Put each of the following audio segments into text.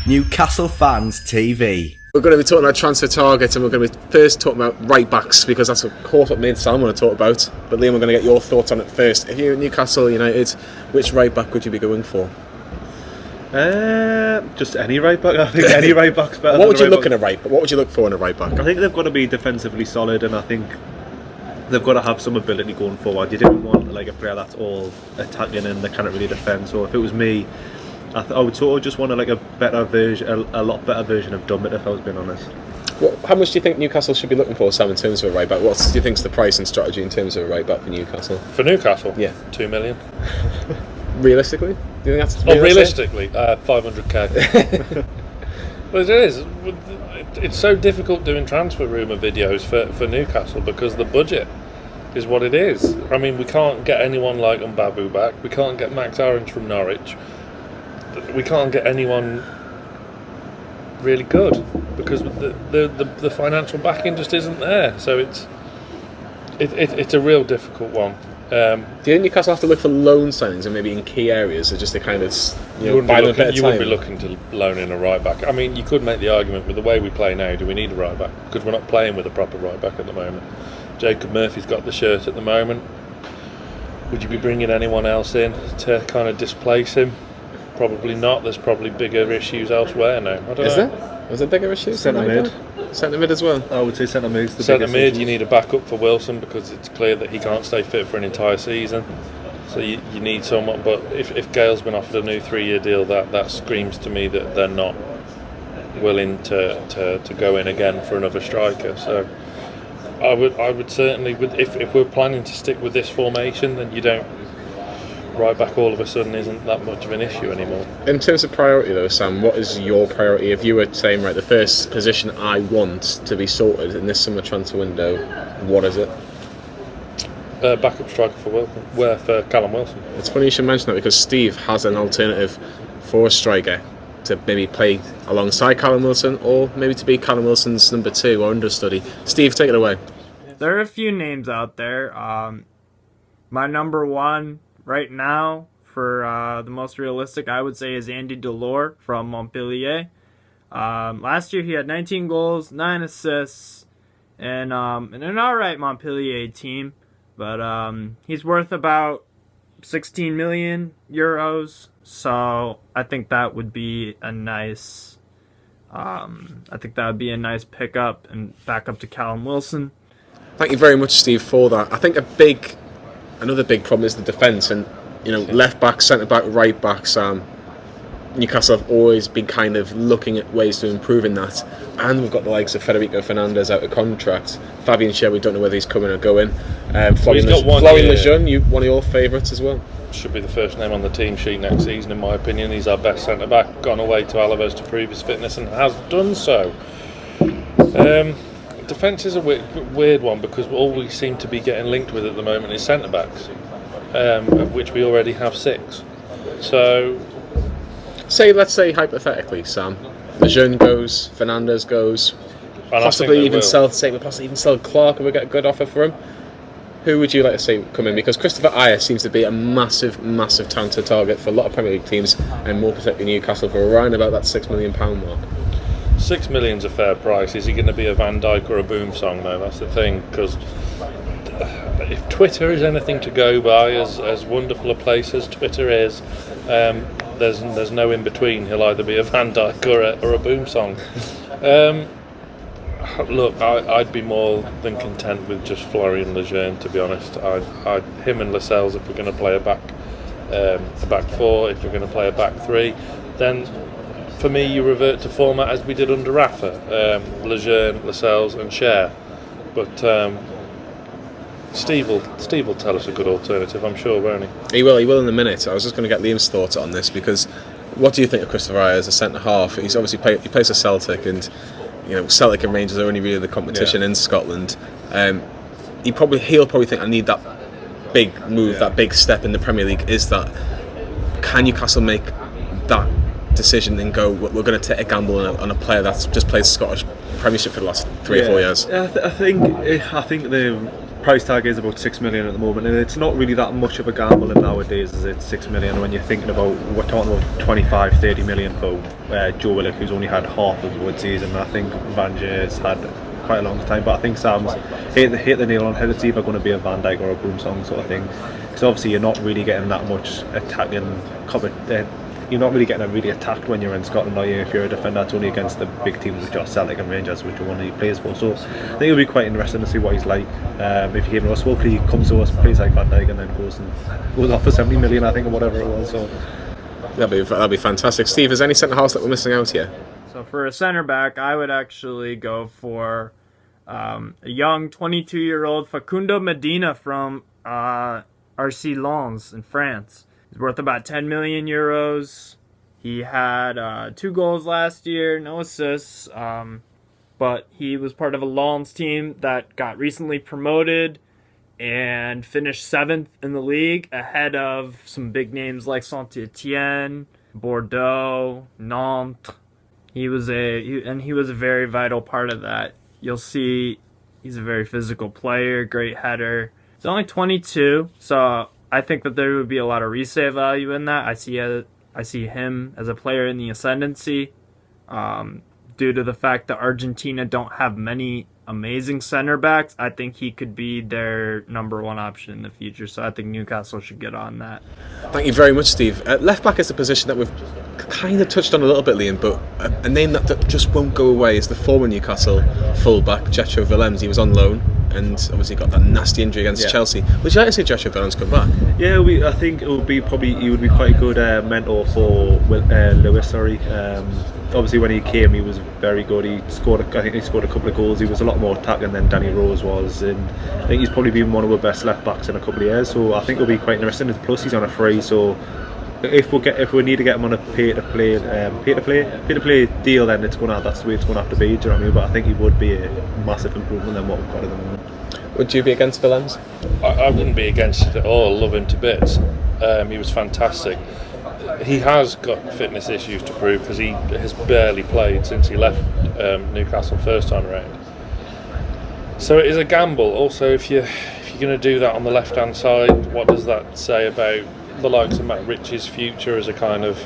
Newcastle Fans TV. We're going to be talking about transfer targets, and we're going to be first talking about right backs, because that's of course what me and Sam want to talk about. But Liam, we're going to get your thoughts on it first. If you're at Newcastle United, which right back would you be going for? Just any right back. I think any right back's better. What would you look in a right? What would you look for in a right back? I think they've got to be defensively solid, and I think they've got to have some ability going forward. You don't want like a player that's all attacking and they can't really defend. So if it was me, I would sort of just want a better version, a lot better version of Dummett, if I was being honest. How much do you think Newcastle should be looking for, Sam, in terms of a right back? What do you think is the price and strategy in terms of a right back for Newcastle? For Newcastle? Yeah. 2 million. Realistically? Do you think that's realistically? 500k. Well, it is. It's so difficult doing transfer rumour videos for Newcastle because the budget is what it is. I mean, we can't get anyone like Mbabu back. We can't get Max Orange from Norwich. We can't get anyone really good because the financial backing just isn't there. So it's a real difficult one. Do you think Newcastle have to look for loan signings and maybe in key areas, or just to kind of buy them a bit of time? You wouldn't be looking to loan in a right back. I mean, you could make the argument with the way we play now, do we need a right back? Because we're not playing with a proper right back at the moment. Jacob Murphy's got the shirt at the moment. Would you be bringing anyone else in to kind of displace him? Probably not. There's probably bigger issues elsewhere now. I don't know. Is there? Was there bigger issues? Centre mid. Centre mid as well? I would say centre mid's the centre biggest mid, issue. you need a backup for Wilson because it's clear that he can't stay fit for an entire season. So you need someone. But if Gale's been offered a new 3-year deal, that screams to me that they're not willing to go in again for another striker. So I would certainly, if we're planning to stick with this formation, then you don't. Right back all of a sudden isn't that much of an issue anymore. In terms of priority though, Sam, what is your priority? If you were saying, right, the first position I want to be sorted in this summer transfer window, what is it? Backup striker for Callum Wilson. It's funny you should mention that because Steve has an alternative for a striker to maybe play alongside Callum Wilson, or maybe to be Callum Wilson's number 2 or understudy. Steve, take it away. There are a few names out there. My number 1 right now, for the most realistic, I would say, is Andy Delors from Montpellier. Last year he had 19 goals, 9 assists, and an alright Montpellier team. But he's worth about 16 million euros. So I think that would be a nice pickup and backup to Callum Wilson. Thank you very much, Steve, for that. I think another big problem is the defence, and left back, centre back, right back. Newcastle have always been kind of looking at ways to improve in that, and we've got the likes of Federico Fernandez out of contract. Fabian Schär, we don't know whether he's coming or going. Florian Lejeune, one of your favourites as well. Should be the first name on the team sheet next season, in my opinion. He's our best centre back. Gone away to Alaves to prove his fitness and has done so. Defence is a weird one because all we seem to be getting linked with at the moment is centre backs, of which we already have 6. So, let's say hypothetically, Sam, Lejeune goes, Fernandez goes, possibly even sell Clark if we get a good offer for him. Who would you like to see come in? Because Christopher Ayer seems to be a massive transfer target for a lot of Premier League teams, and more particularly Newcastle, for around about that £6 million mark. 6 million's a fair price. Is he going to be a Van Dijk or a Boom Song though? That's the thing, because if Twitter is anything to go by, as wonderful a place as Twitter is, there's no in between. He'll either be a Van Dijk or a Boom Song. Look, I'd be more than content with just Florian Lejeune, to be honest. Him and Lascelles, if we're going to play a back 4, if we're going to play a back 3, then for me you revert to format as we did under Rafa, Lejeune, Lascelles and Schär. But Steve will tell us a good alternative, I'm sure, won't he? He will in a minute. I was just going to get Liam's thoughts on this, because what do you think of Christopher Ayer as a centre half? He's obviously he plays for Celtic, and Celtic and Rangers are only really the competition in Scotland. He'll probably think, I need that big move, that big step in the Premier League. Can Newcastle make that decision and go, we're going to take a gamble on a player that's just played Scottish Premiership for the last 3 or 4 years? I think price tag is about 6 million at the moment, and it's not really that much of a gamble in nowadays, is it? 6 million when you're thinking about, we're talking about 25-30 million for Joe Willock, who's only had half of a good season. I think Van Gaals had quite a long time, but I think Sam's hit the nail on the head. It's either going to be a Van Dijk or a Boomsong sort of thing, because obviously you're not really getting that much attacking. You're not really getting really attacked when you're in Scotland, are you? If you're a defender, it's only against the big teams, which are Celtic and Rangers, which are one of he plays for. So I think it'll be quite interesting to see what he's like if he came to us. Hopefully he comes to us, plays like Van Dijk, and then goes off for 70 million, I think, or whatever it was. So that'll be fantastic. Steve, is there any centre halves that we're missing out here? So for a centre back, I would actually go for a young 22-year-old Facundo Medina from RC Lens in France. He's worth about 10 million euros. He had 2 goals last year, no assists, but he was part of a Lens team that got recently promoted and finished 7th in the league, ahead of some big names like Saint-Etienne, Bordeaux, Nantes. He was a very vital part of that. You'll see he's a very physical player, great header. He's only 22, so I think that there would be a lot of resale value in that. I see him as a player in the ascendancy, due to the fact that Argentina don't have many amazing center backs. I think he could be their number 1 option in the future. So I think Newcastle should get on that. Thank you very much, Steve. Left back is a position that we've kind of touched on a little bit, Liam, but a name that just won't go away is the former Newcastle full-back, Jetro Willems. He was on loan and obviously got that nasty injury against Chelsea. Would you like to see Jetro Willems come back? Yeah, I think he would be quite a good mentor for Lewis. Obviously, when he came, he was very good. I think he scored a couple of goals. He was a lot more attacking than Danny Rose was, and I think he's probably been one of the best left backs in a couple of years. So I think it'll be quite interesting. And plus, he's on a free, so if we need to get him on a pay to play deal, then that's the way it's going to have to be. Do you know what I mean? But I think he would be a massive improvement than what we've got at the moment. Would you be against Willems? I wouldn't be against it at all. I love him to bits. He was fantastic. He has got fitness issues to prove, because he has barely played since he left Newcastle first time around. So it is a gamble. Also, if you're going to do that on the left hand side, what does that say about the likes of Matt Ritchie's future as a kind of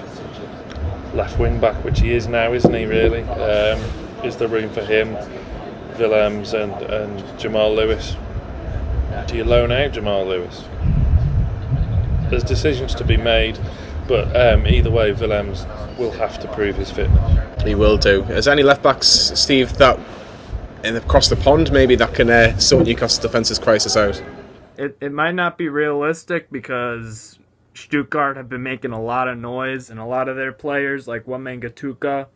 left wing back, which he is now, isn't he? Really, is there room for him, Willems, and Jamal Lewis? Do you loan out Jamal Lewis? There's decisions to be made. But either way, Willems will have to prove his fitness. He will do. Is there any left backs, Steve, that across the pond maybe that can sort Newcastle's defence's crisis out? It might not be realistic, because Stuttgart have been making a lot of noise, and a lot of their players, like Wamanga Tuka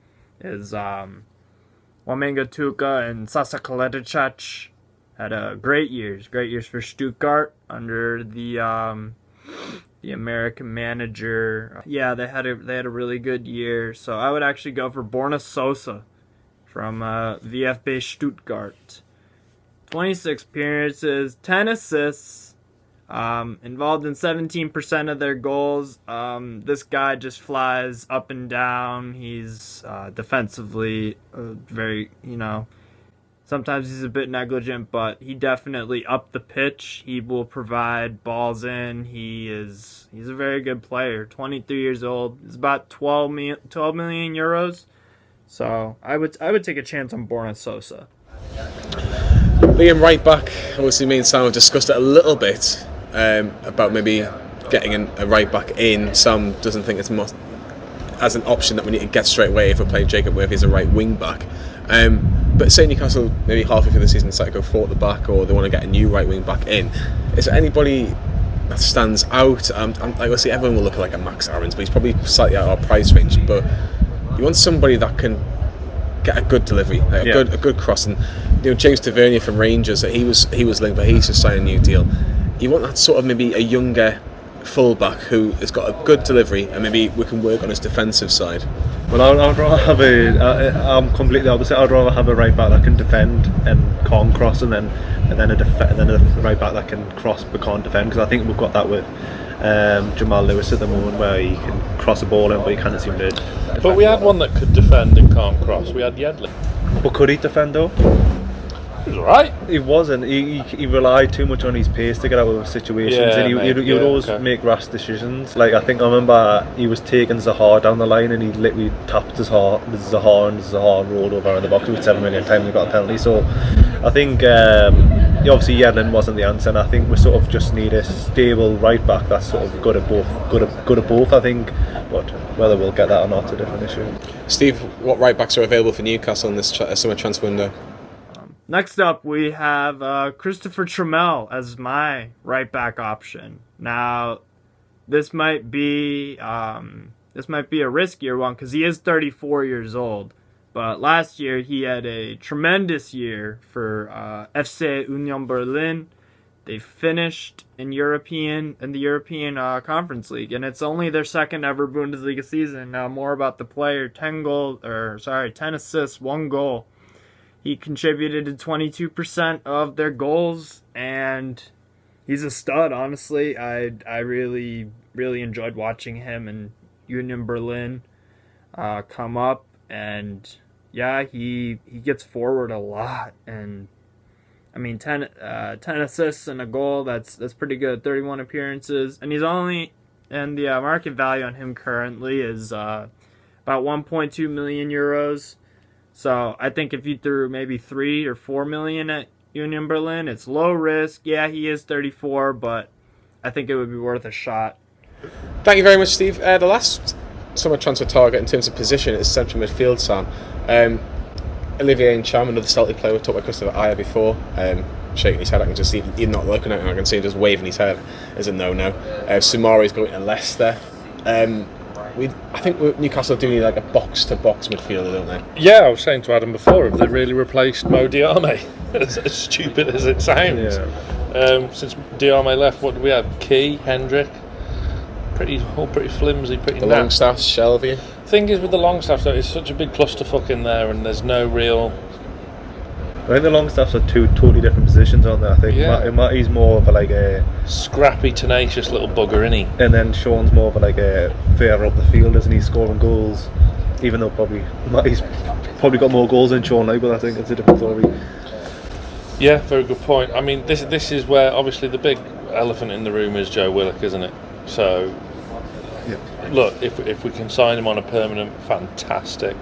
and Sasa Kaletichach, had great years for Stuttgart under the American manager. Yeah, they had a really good year. So I would actually go for Borna Sosa from VfB Stuttgart. 26 appearances, 10 assists, involved in 17% of their goals. This guy just flies up and down. He's defensively very, sometimes he's a bit negligent, but he definitely upped the pitch. He will provide balls in. He's a very good player. 23 years old. It's about 12 million euros. So I would take a chance on Borna Sosa. Liam, right back. Obviously, me and Sam have discussed it a little bit about maybe getting a right back in. Sam doesn't think it's as an option that we need to get straight away if we're playing Jacob Worthy as a right wing back. But say Newcastle maybe halfway through the season decide to go 4 at the back, or they want to get a new right wing back in. Is there anybody that stands out? Obviously everyone will look like a Max Aarons, but he's probably slightly out of our price range. But you want somebody that can get a good delivery, a good cross. And James Tavernier from Rangers, he was linked, but he's just signed a new deal. You want that sort of maybe a younger fullback who has got a good delivery, and maybe we can work on his defensive side. Well, I'd rather have I'm completely opposite. I'd rather have a right back that can defend and can't cross, and then a right back that can cross but can't defend. Because I think we've got that with Jamal Lewis at the moment, where he can cross the ball in, but he can't seem to defend. But we had one that could defend and can't cross. We had Yedlin. But could he defend though? He was alright. He wasn't. He relied too much on his pace to get out of situations, Yeah, and he would always make rash decisions. Like, I remember he was taking Zaha down the line, and he literally tapped Zaha, and Zaha rolled over in the box with 7 million times and got a penalty. So I think obviously Yedlin wasn't the answer, and I think we sort of just need a stable right back that's sort of good at both. I think, but whether we'll get that or not is a different issue. Steve, what right backs are available for Newcastle in this summer transfer window? Next up, we have Christopher Trammell as my right back option. Now, this might be a riskier one because he is 34 years old. But last year he had a tremendous year for FC Union Berlin. They finished in the European Conference League, and it's only their second ever Bundesliga season. Now, more about the player: 10 assists, 1 goal. He contributed to 22% of their goals, and he's a stud. Honestly, I really enjoyed watching him and Union Berlin come up, and yeah, he gets forward a lot, and I mean 10 assists and a goal. That's pretty good. 31 appearances, and the market value on him currently is about 1.2 million euros. So I think if you threw maybe 3 or 4 million at Union Berlin, it's low risk. Yeah, he is 34, but I think it would be worth a shot. Thank you very much, Steve. The last summer transfer target in terms of position is central midfield, Sam. Olivier Ncham, another Celtic player, we've talked about Christopher Ayer before, shaking his head. I can just see him not looking at him. I can see him just waving his head as a no-no. Soumari's going to Leicester. I think Newcastle do need like a box-to-box midfielder, don't they? Yeah, I was saying to Adam before, have they really replaced Mo Diame? As stupid as it sounds. Yeah. Since Diame left, what do we have? Key, Hendrick, pretty flimsy, pretty the naff. Longstaff, Shelvey. Thing is with the Longstaff, though, it's such a big clusterfuck in there, and there's no real. I think the Longstaffs are two totally different positions, aren't they? I think Matty's more of a scrappy, tenacious little bugger, isn't he? And then Sean's more of a further up the field, isn't he, scoring goals? Even though Matty's probably got more goals than Sean now, but I think it's a different story. Yeah, very good point. I mean, this is where obviously the big elephant in the room is Joe Willock, isn't it? So, look, if we can sign him on a permanent, fantastic.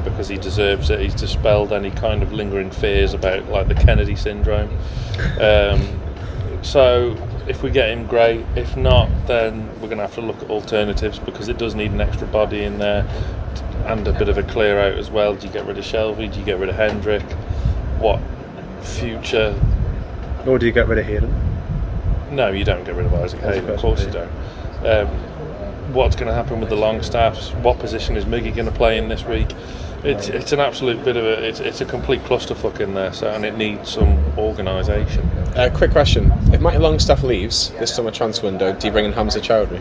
Because he deserves it. He's dispelled any kind of lingering fears about like the Kennedy syndrome. So if we get him, great. If not, then we're going to have to look at alternatives because it does need an extra body in there and a bit of a clear out as well. Do you get rid of Shelvey? Do you get rid of Hendrick? What future? Or do you get rid of Hayden? No, you don't get rid of Isaac Hayden. Of course you don't. What's going to happen with the Longstaffs? What position is Miggy going to play in this week? It's an absolute bit of it's a complete clusterfuck in there, and it needs some organisation. Quick question: if Matty Longstaff leaves this summer transfer window, do you bring in Hamza Chowdhury?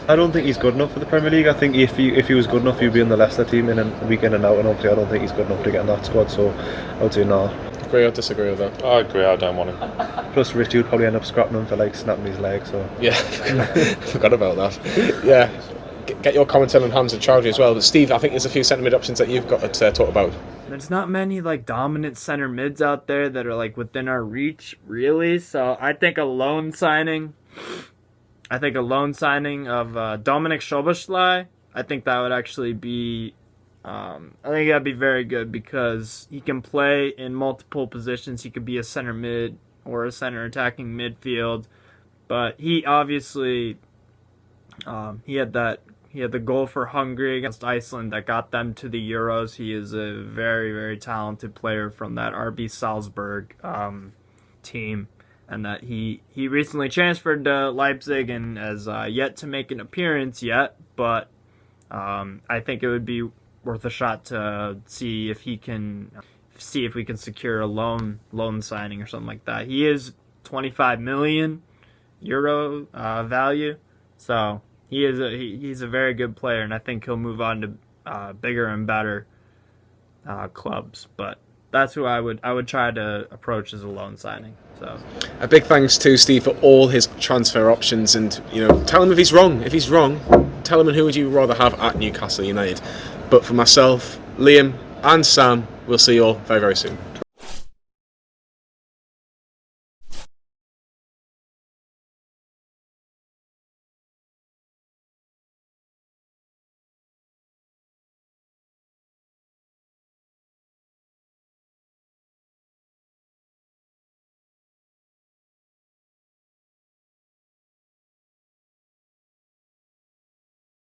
I don't think he's good enough for the Premier League. I think if he was good enough, he'd be in the Leicester team in a week in and out, and obviously I don't think he's good enough to get in that squad. So I would say no. Agree or disagree with that? I agree. I don't want him. Plus, Richie would probably end up scrapping him for snapping his leg. So yeah, forgot about that. Yeah, get your comment on Hamza Chowdhury as well. But Steve, I think there's a few centre mid options that you've got to talk about. There's not many dominant center mids out there that are within our reach, really. So I think a loan signing. of Dominik Szoboszlai. I think that would actually be. I think that'd be very good because he can play in multiple positions. He could be a center mid or a center attacking midfield, but he obviously he had the goal for Hungary against Iceland that got them to the Euros. He is a very, very talented player from that RB Salzburg team, and that he recently transferred to Leipzig and has yet to make an appearance yet, but I think it would be worth a shot to see if we can secure a loan signing or something like that. He is 25 million euro value, so he's a very good player, and I think he'll move on to bigger and better clubs. But that's who I would try to approach as a loan signing. So a big thanks to Steve for all his transfer options, and tell him if he's wrong. If he's wrong, tell him who would you rather have at Newcastle United. But for myself, Liam, and Sam. We'll see you all very, very soon.